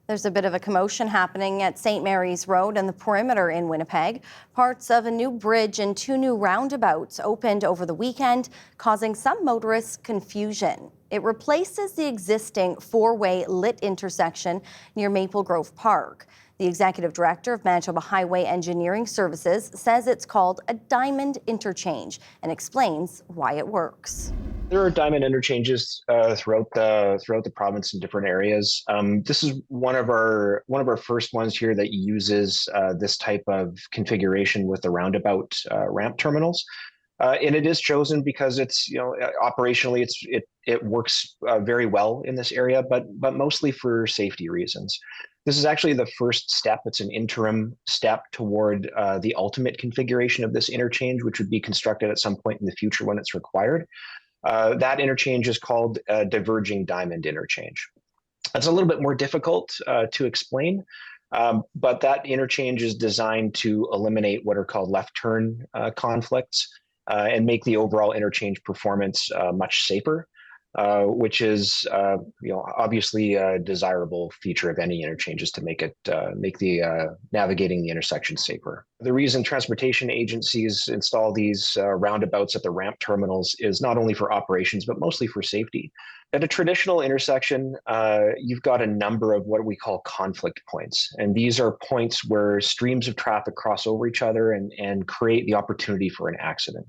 There's a bit of a commotion happening at St. Mary's Road and the perimeter in Winnipeg. Parts of a new bridge and two new roundabouts opened over the weekend, causing some motorists confusion. It replaces the existing four-way lit intersection near Maple Grove Park. The executive director of Manitoba Highway Engineering Services says it's called a diamond interchange and explains why it works. There are diamond interchanges throughout the province in different areas. This is one of our first ones here that uses this type of configuration with the roundabout ramp terminals, and it is chosen because it's operationally it works very well in this area, but mostly for safety reasons. This is actually the first step. It's an interim step toward the ultimate configuration of this interchange, which would be constructed at some point in the future when it's required. That interchange is called a diverging diamond interchange. It's a little bit more difficult to explain, but that interchange is designed to eliminate what are called left turn conflicts and make the overall interchange performance much safer, which is obviously a desirable feature of any interchanges to make the navigating the intersection safer. The reason transportation agencies install these roundabouts at the ramp terminals is not only for operations, but mostly for safety. At a traditional intersection, you've got a number of what we call conflict points. And these are points where streams of traffic cross over each other and create the opportunity for an accident.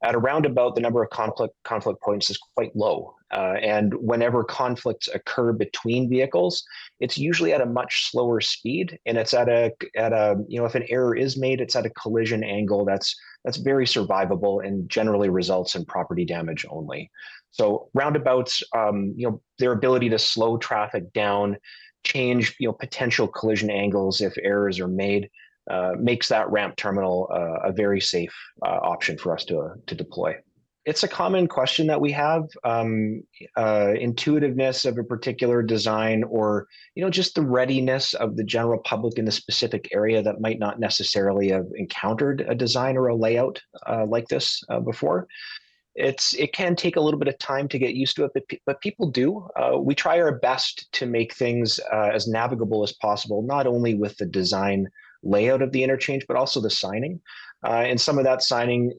At a roundabout, the number of conflict points is quite low. And whenever conflicts occur between vehicles, it's usually at a much slower speed. And it's at a if an error is made, it's at a collision angle that's very survivable and generally results in property damage only. So roundabouts, their ability to slow traffic down, change potential collision angles if errors are made, makes that ramp terminal a very safe option for us to deploy. It's a common question that we have, intuitiveness of a particular design, or just the readiness of the general public in the specific area that might not necessarily have encountered a design or a layout like this before. It can take a little bit of time to get used to it, but people do. We try our best to make things as navigable as possible, not only with the design layout of the interchange, but also the signing. And some of that signing,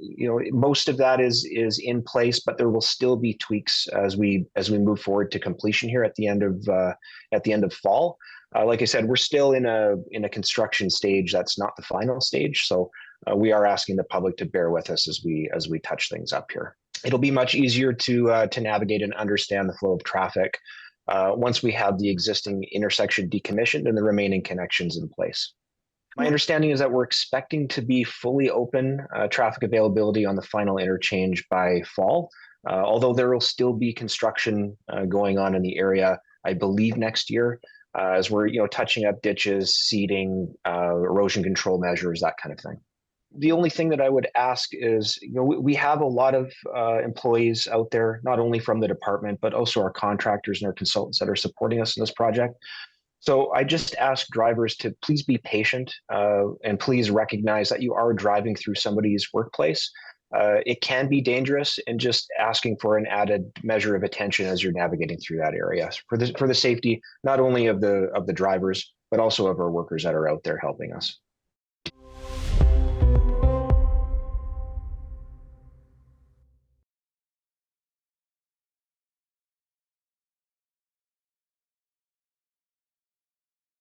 most of that is in place, but there will still be tweaks as we move forward to completion here at the end of fall. Like I said, we're still in a construction stage. That's not the final stage, so we are asking the public to bear with us as we touch things up here. It'll be much easier to navigate and understand the flow of traffic once we have the existing intersection decommissioned and the remaining connections in place. My understanding is that we're expecting to be fully open traffic availability on the final interchange by fall, although there will still be construction going on in the area, I believe, next year, as we're touching up ditches, seeding, erosion control measures, that kind of thing. The only thing that I would ask is, we have a lot of employees out there, not only from the department, but also our contractors and our consultants that are supporting us in this project. So I just ask drivers to please be patient and please recognize that you are driving through somebody's workplace. It can be dangerous, and just asking for an added measure of attention as you're navigating through that area for the safety, not only of the drivers, but also of our workers that are out there helping us.